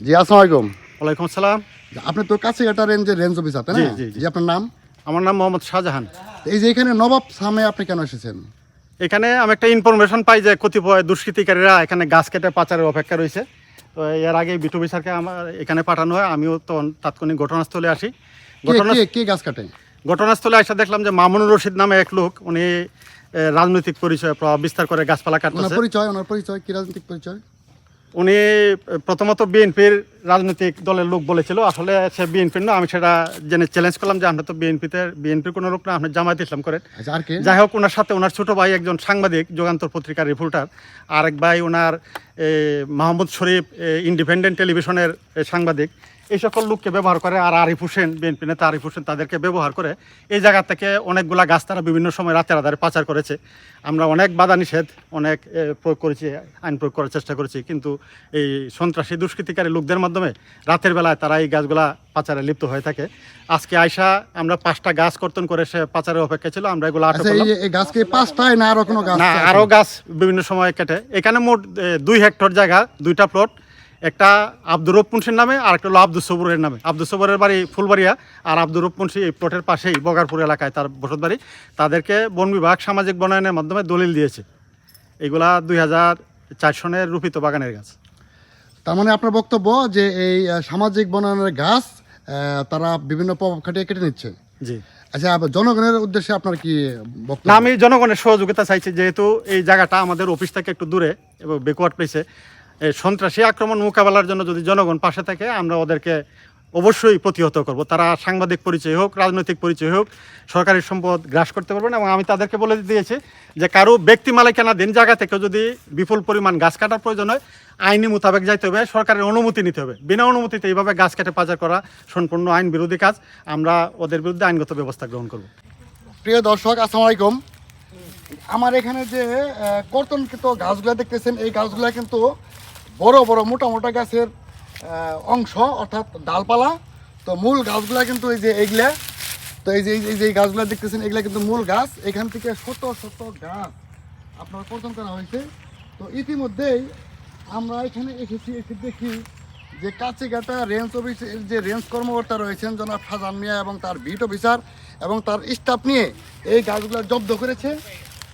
জি, আসসালামু আলাইকুম। ওয়ালাইকুম আসসালাম। আপনি তো কাছেঘাটা রেঞ্জের রেঞ্জ অফিসার, তাই না? জি, জি, জি। জি, আপনার নাম? আমার নাম মোহাম্মদ শাহজাহান। এই যে এখানে নবাব সামে আপনি কেন এসেছেন? এখানে আমি একটা ইনফরমেশন পাই যে কতিপয় দুষ্কৃতিকারীরা এখানে গাছ কেটে পাচারের অপেক্ষা রয়েছে। তো এর আগে বিটু স্যারকে আমার এখানে পাঠানো হয়, আমিও তো তাৎক্ষণিক ঘটনাস্থলে আসি। কে গাছ কাটে? ঘটনাস্থলে এসে দেখলাম যে মামুনুর রশিদ নামে এক লোক, উনি রাজনৈতিক পরিচয় প্রভাব বিস্তার করে গাছপালা ওনার কাটতেছে। পরিচয় কি রাজনৈতিক পরিচয়? উনি প্রথমত বিএনপির রাজনৈতিক দলের লোক বলেছিল, আসলে সে বিএনপির না। আমি সেটা জেনে চ্যালেঞ্জ করলাম যে আমরা তো বিএনপির কোনো লোক না, আপনি জামায়াত ইসলাম করেন। আচ্ছা, আর কে? যাই হোক, ওনার সাথে ওনার ছোট ভাই একজন সাংবাদিক, যুগান্তর পত্রিকার রিপোর্টার, আরেক ভাই ওনার মাহমুদ শরীফ ইন্ডিপেন্ডেন্ট টেলিভিশনের সাংবাদিক, এই সকল লোককে ব্যবহার করে। আর আরিফ হোসেন, বিএনপি নেতা আরিফ হোসেন, তাদেরকে ব্যবহার করে এই জায়গা থেকে অনেকগুলা গাছ তারা বিভিন্ন সময় রাতের আধারে পাচার করেছে। আমরা অনেক বাধা নিষেধ, অনেক প্রয়োগ করেছি, আইন প্রয়োগ করার চেষ্টা করেছি, কিন্তু এই সন্ত্রাসী দুষ্কৃতিকারী লোকদের মাধ্যমে রাতের বেলায় তারা এই গাছগুলা পাচারে লিপ্ত হয়ে থাকে। আজকে আয়সা আমরা 5টা গাছ কর্তন করে সে পাচারের অপেক্ষা ছিল, আমরা এগুলো আটক করলাম। এই গাছ কি 5টায় না আরো কোনো গাছ? না, আরো গাছ বিভিন্ন সময় কেটে। এখানে মোট 2 হেক্টর জায়গা, 2টা প্লট, একটা আব্দুর রব মুন্সির নামে আর একটা হলো আব্দুল সবুরের নামে। আব্দুল সবুরের বাড়ি ফুলবাড়িয়া, আর আব্দুর রব মুন্সি এই প্লটের পাশেই বগারপুর এলাকায় তার বসত বাড়ি। তাদেরকে বন বিভাগ সামাজিক বনায়নের মাধ্যমে দলিল দিয়েছে। এগুলা 2004 সনের রূপিত বাগানের গাছ। তার মানে আপনার বক্তব্য যে এই সামাজিক বনায়নের গাছ তারা বিভিন্ন প্রভাব খাটিয়ে কেটে নিচ্ছে। জি। আচ্ছা, জনগণের উদ্দেশ্যে আপনার কি বক্তব্য? না, আমি জনগণের সহযোগিতা চাইছি, যেহেতু এই জায়গাটা আমাদের অফিস থেকে একটু দূরে এবং ব্যাকওয়ার্ড প্লেসে। সন্ত্রাসী আক্রমণ মোকাবেলার জন্য যদি জনগণ পাশে থাকে, আমরা ওদেরকে অবশ্যই প্রতিহত করব। তারা সাংবাদিক পরিচয় হোক, রাজনৈতিক পরিচয় হোক, সরকারি সম্পদ গ্রাস করতে পারবে না। এবং আমি তাদেরকে বলে দিয়েছি যে কারো ব্যক্তি মালিকানাধীন জায়গা থেকে যদি বিপুল পরিমাণ গাছ কাটার প্রয়োজন হয়, আইনি মোতাবেক যাইতে হবে, সরকারের অনুমতি নিতে হবে। বিনা অনুমতিতে এইভাবে গাছ কেটে পাচার করা সম্পূর্ণ আইন বিরোধী কাজ। আমরা ওদের বিরুদ্ধে আইনগত ব্যবস্থা গ্রহণ করব। প্রিয় দর্শক, আসসালামু আলাইকুম। আমার এখানে যে কর্তনকৃত গাছগুলো দেখতেছেন, এই গাছগুলো কিন্তু বড় বড় মোটা মোটা গাছের অংশ, অর্থাৎ ডালপালা। তো মূল গাছগুলা কিন্তু এই যে এইগুলা, তো এই যে গাছগুলো দেখতেছেন, এগুলা কিন্তু মূল গাছ। এখান থেকে শত শত গাছ আপনার কর্তন করা হয়েছে। তো ইতিমধ্যেই আমরা এখানে এসে দেখি যে কাছিঘাটা রেঞ্জ অফিসের যে রেঞ্জ কর্মকর্তা রয়েছেন জনাব শাহজাহান মিয়া এবং তার বিট অফিসার এবং তার স্টাফ নিয়ে এই গাছগুলো জব্দ করেছে।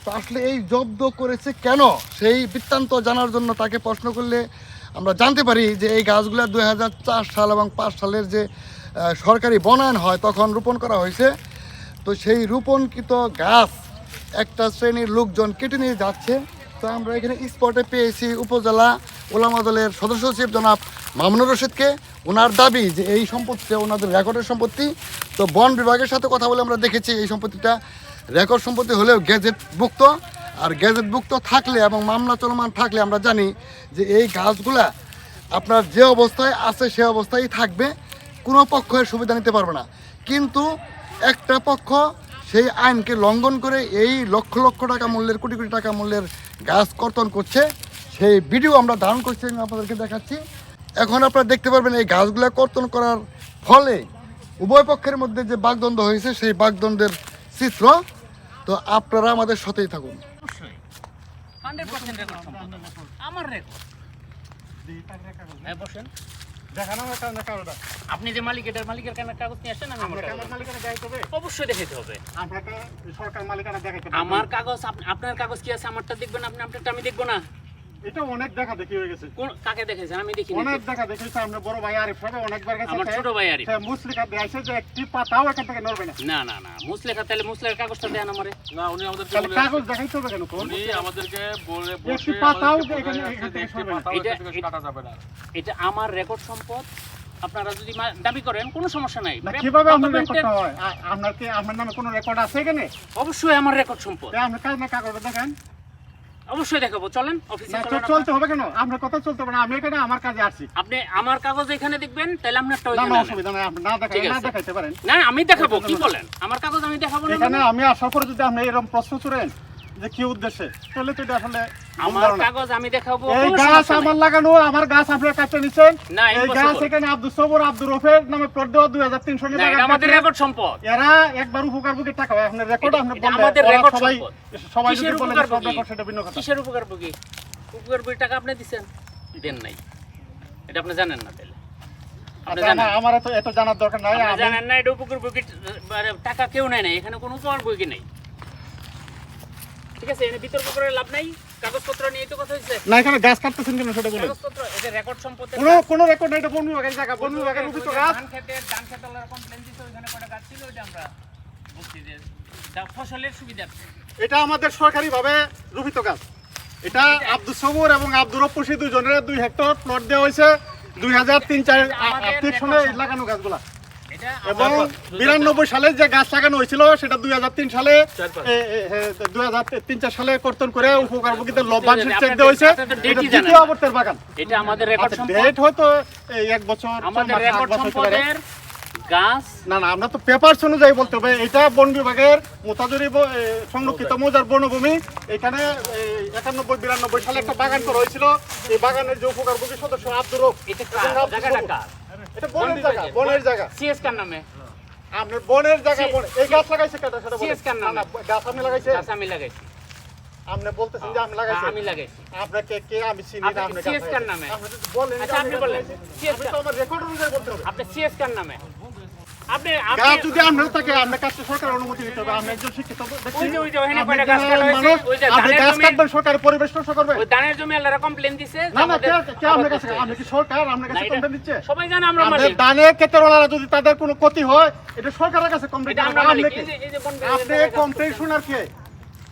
তো আসলে এই জব্দ করেছে কেন, সেই বৃত্তান্ত জানার জন্য তাকে প্রশ্ন করলে আমরা জানতে পারি যে এই গাছগুলো 2004 সাল এবং 5 সালের যে সরকারি বনায়ন হয় তখন রোপণ করা হয়েছে। তো সেই রোপণকৃত গাছ একটা শ্রেণীর লোকজন কেটে নিয়ে যাচ্ছে। তো আমরা এখানে স্পটে পেয়েছি উপজেলা ওলামা দলের সদস্য সচিব জনাব মামুনুর রশিদকে। ওনার দাবি যে এই সম্পত্তিটা ওনাদের রেকর্ডের সম্পত্তি। তো বন বিভাগের সাথে কথা বলে আমরা দেখেছি এই সম্পত্তিটা রেকর্ড সম্পত্তি হলেও গ্যাজেটভুক্ত। আর গ্যাজেটভুক্ত থাকলে এবং মামলা চলমান থাকলে আমরা জানি যে এই গাছগুলা আপনার যে অবস্থায় আছে সে অবস্থায় থাকবে, কোনো পক্ষের সুবিধা নিতে পারবে না। কিন্তু একটা পক্ষ সেই আইনকে লঙ্ঘন করে এই লক্ষ লক্ষ টাকা মূল্যের, কোটি কোটি টাকা মূল্যের গাছ কর্তন করছে। সেই ভিডিও আমরা ধারণ করছি, আপনাদেরকে দেখাচ্ছি। এখন আপনারা দেখতে পারবেন এই গাছগুলো কর্তন করার ফলে উভয় পক্ষের মধ্যে যে বাগদ্বন্দ্ব হয়েছে সেই বাগদ্বন্দ্বের চিত্র। তো আপনারা আমাদের সাথেই থাকুন। আপনি যে মালিক, এটার মালিকের কাগজ নিয়ে আসেন, আমি অবশ্যই দেখাইতে হবে। আমার কাগজ, আপনার কাগজ কি আছে আমারটা দেখবেন, আপনি আপনারটা আমি দেখবো না। এটা অনেক দেখা দেখি হয়ে গেছে। কাকে দেখেছেন? আমি দেখি অনেক দেখা দেখেছে। আমরা বড় ভাই আরিফ হবে অনেকবার গেছে। আমার ছোট ভাই আরিফ মুসলিকা দেয়াইছে যে একটি পাতাও এখান থেকে নড়বে না। না না না, মুসলেখা, তাহলে মুসলেখার কাগজটা দেন আমারে। না, উনি আমাদেরকে তাহলে কাগজ দেখাইতে হবে কেন? কোন উনি আমাদেরকে বলে একটি পাতাও এখানে কাটা যাবে না। এটা আমার রেকর্ড সম্পদ। আপনারা যদি দাবি করেন কোনো সমস্যা নাই। কিভাবে আপনার রেকর্ডটা হয়? আপনার নামে কোনো রেকর্ড আছে এখানে? অবশ্যই আমার রেকর্ড সম্পদ। আপনি কাগজটা দেখেন। অবশ্যই দেখাবো, চলেন অফিসে চলেন। চলতে হবে কেন? আপনার কথা চলতে হবে না। আমি এখানে আমার কাজে আসছি। আপনি আমার কাগজ এখানে দেখবেন, তাহলে আপনারটা না, ওইখানে। অসুবিধা নাই, আপনি না দেখাইতে পারেন। না, আমি দেখাবো। কি বলেন? আমার কাগজ আমি দেখাবো না? এখানে আমি আসার পরে যদি আপনি এরকম প্রশ্ন করেন যে কি উদ্দেশ্যে, তাহলে তো এটা আসলে আমার কাগজ আমি দেখাবো। এই গাছ আমার লাগানো, আমার গাছ আপনারা কাটতে নিছেন। না, এই গাছ এখানে আব্দুল সবুর, আব্দুর রফের নামে প্লট দেওয়া 2300 না, এটা আমাদের রেকর্ড সম্পদ। এরা একবার উপকার বুকে টাকা হয়। আপনার রেকর্ড আপনি বলেন আমাদের রেকর্ড সবাই সম্পদ। যদি বলেন সব রেকর্ড, সেটা ভিন্ন কথা। কিসের উপকার বুকি? উপকার বুকি টাকা আপনি দিবেন? দেন নাই, এটা আপনি জানেন না। তাহলে আপনি আচ্ছা, জানেন? আমার এত জানার দরকার নাই। আপনি আমি- জানেন না এটা উপকার বই টাকা কেউ নেয় না, এখানে কোনো উপকার বই নেই। ঠিক আছে, এখানে বিতর্ক করে লাভ নাই। কাগজপত্র নিয়ে তো কথা হয়েছে। না, এখানে গাছ কাটতেছেন কেন সেটা বলেন। কাগজপত্র এটা রেকর্ড সম্পত্তি। কোনো রেকর্ড নাই, এটা বন বিভাগের জায়গা, বন বিভাগের রুবিত গাছ। ধান খেতে কমপ্লেন দিছে, ওইখানে কয়টা গাছ ছিল ওইটা আমরা বলছি যে ফসলের সুবিধার্থে। এটা আমাদের সরকারিভাবে রুবিত গাছ। এটা আব্দুল সবুর এবং আব্দুর রপ্পুসি দুজনের 2 হেক্টর প্লট দেওয়া হয়েছে 2003-4 আর্থিক সনে লাগানো গাছগুলা। এটা এবং 92 সালে যে গাছ লাগানো হয়েছিল সেটা 2003 সালে 2003-4 সালে কর্তন করে উপকারভোগীদের লভ্যাংশের চেক দেওয়া হয়েছে। আপনি তো এটা ডেটই দ্বিতীয় জানেন। অবর্তের বাগান। এটা আমাদের রেকর্ড সম্পদ। ডেট হয়তো এই 1 বছর, আমাদের 6 মাস, 8 রেকর্ড বছর হতে পারে। সম্পদের গাছ না না, আমরা তো পেপারস অনুযায়ী বলতে হবে। এটা বন বিভাগের মোতাজরি সংরক্ষিত মৌজার বনভূমি। এখানে 91-92 সালে একটা বাগান করা হয়েছিল। এই বাগানের যে উপকারভোগী সদস্য আব্দুর রব, এটা এবং আব্দুল জায়গাটা সবুর। কার? এটা বনের জায়গা, বনের জায়গা। সিএস কার নামে? আপনার বনের জায়গা, এই গাছ লাগাইছে কেটা সেটা বলেন। CS কার নামে? না, গাছ আপনি লাগাইছে? গাছ আমি লাগাইছি। আপনি বলতেছেন যে আমি লাগাইছি। আমি লাগাইছি। আপনাকে কে আমি চিনি না, আপনি CS কার নামে? আপনি যদি বলেন যে আচ্ছা, আমি আপনি গাছ বলেন। লাগাইছি, CS আপনি তো আমার রেকর্ড অনুযায়ী বলতে হবে। আপনি সিএস কার নামে? আপনি গাছ যদি আপনার থাকে, আপনার কাছে সরকারের অনুমতি নিতে হবে। আপনি একজন শিক্ষিত ব্যক্তি। ওই যে ওখানে আপনি কয়টা গাছ কাটা হয়েছে, মানুষ, ওই যে আপনি ধানের গাছ জমি, কাটবেন, সরকারের পরিবেশ নষ্ট করবে। ওই ধানের জমি আল্লাহরা কমপ্লেন দিছে যে না না, আমাদের কে আপনার কাছে, আপনি কি সরকার আপনার না, কাছে এটা- কমপ্লেন দিচ্ছে? সবাই জানে আমরা আমাদের মালিক। দানে ক্ষেত্রওয়ালারা যদি তাদের কোনো ক্ষতি হয়, এটা সরকারের কাছে কমপ্লেন এটা করবে। আমরা মালিক। আপনি এই যে বন বিভাগের আপনি জায়গায় কাজ কমপ্লেন করছেন। শোনার কে?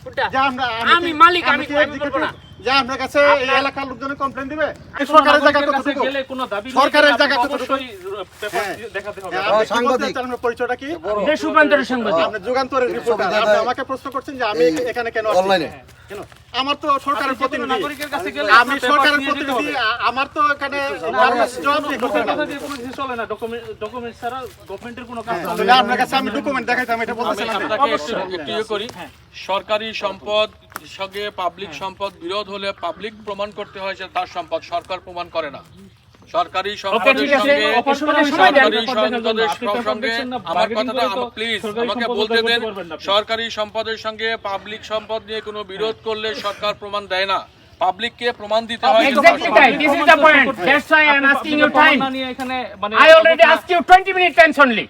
কোনটা? যে আমরা আমি মালিক, আমি কি আমি বলবো না। যে আপনার কাছে এই আপনার- এলাকার লোকজনের কমপ্লেন দিবে? এই সরকারের জায়গা কতটুকু? সরকারের জায়গা কতটুকু? হ্যাঁ। দেখাতে হবে। হ্যাঁ, আপনি কি বলতে চাচ্ছেন? আপনার পরিচয়টা কি? দেশ রূপান্তরের সাংবাদিক। আপনি যুগান্তরের রিপোর্টার। আপনি আমাকে প্রশ্ন করছেন যে আমি এখানে কেন আসছি? অনলাইনে। কেন? আমার তো সরকারের প্রতিনিধি। নাগরিকের কাছে গেলে আমি আপনার সরকারের পেপার নিয়ে যেতে প্রতিনিধি। হবে। আমার তো এখানে জবাবদিহি করতে মুখের হবে। কথা দিয়ে কোনো কিছু চলে না। ডকুমেন্ট ছাড়া গভর্নমেন্টের কোনো কাজ চলে তাহলে আপনার কাছে আমি ডকুমেন্ট দেখাইতাম, এটা আমি বলতেছিলাম। আপনাকে একটু ইয়ে করি। সরকারি সম্পদ সঙ্গে পাবলিক সম্পদ বিরোধ হলে পাবলিক প্রমাণ করতে হয় যে তার সম্পদ, সরকার প্রমাণ করে না। সরকারি সম্পদের ঠিক আছে, সঙ্গে ওকে সময় দেন। সরকারি সম্পদের সঙ্গে আমার কথাটা প্লিজ আমাকে বলতে দেন। সরকারি সম্পদের সঙ্গে পাবলিক সম্পদ নিয়ে কোনো বিরোধ করলে সরকার প্রমাণ দেয় না, পাবলিককে প্রমাণ দিতে হয় যে তার Exactly সম্পদ। right. This is the point. That's why I am asking you time. এখানে মানে I already asked you 20 minutes times only.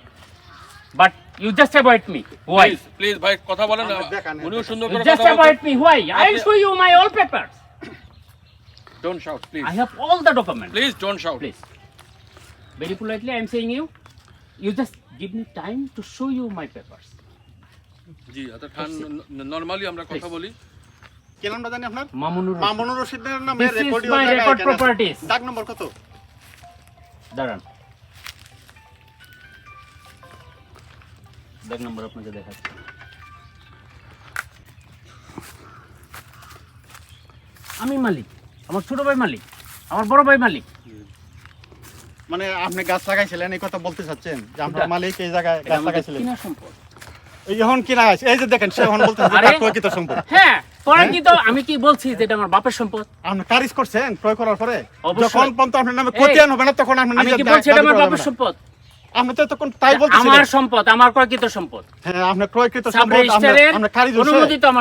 But you just avoid me. Why? Please ভাই কথা বলেন না, দেখান। উনিও সুন্দর You করে just কথা বলছেন। avoid me. Why? I'll show you my all papers. Don't shout, please. I have all the documents. Please don't shout. Please. Very politely, I am saying you just give me time to show you my papers. G, normally আমরা কথা বলি। কি নামটা জানি আপনার? Mamunur. Mamunur রশিদের নামে This is recording my record properties. ডাক নম্বর কত? দাঁড়ান। দেখ নম্বর আপনাকে দেখাচ্ছি। আমি মালিক, আমার ছোট ভাই মালিক, আমার বড় ভাই মালিক। মানে আপনি গাছ লাগাইছিলেন, এই কথা বলতে চাচ্ছেন যে আপনার এটা- মালিক এই জায়গায় এটা গাছ আমাদের লাগাইছিলেন? কিনা সম্পদ। এই এখন কিনা আছে, এই যে দেখেন সে এখন বলতেছে আরে? প্রকৃত সম্পদ। হ্যাঁ, পরে কি তো আমি কি বলছি যে এটা আমার বাপের সম্পদ? আপনি কারিজ করছেন ক্রয় করার পরে? অবশ্যই। যখন পর্যন্ত আপনার নামে খতিয়ান হবে না তখন আপনি আমি নিজের কি দায় বলছি এটা দাবি আমার করা বাপের যাবে না। সম্পদ? আপনি তো তখন তাই বলতেছিলেন। আমার সম্পদ, আমার ক্রয়কৃত সম্পদ। হ্যাঁ, আপনি ক্রয়কৃত সাব সম্পদ, রেজিস্ট্রারের আপনি কারিজ হয়েছে। অনুমোদিত আমার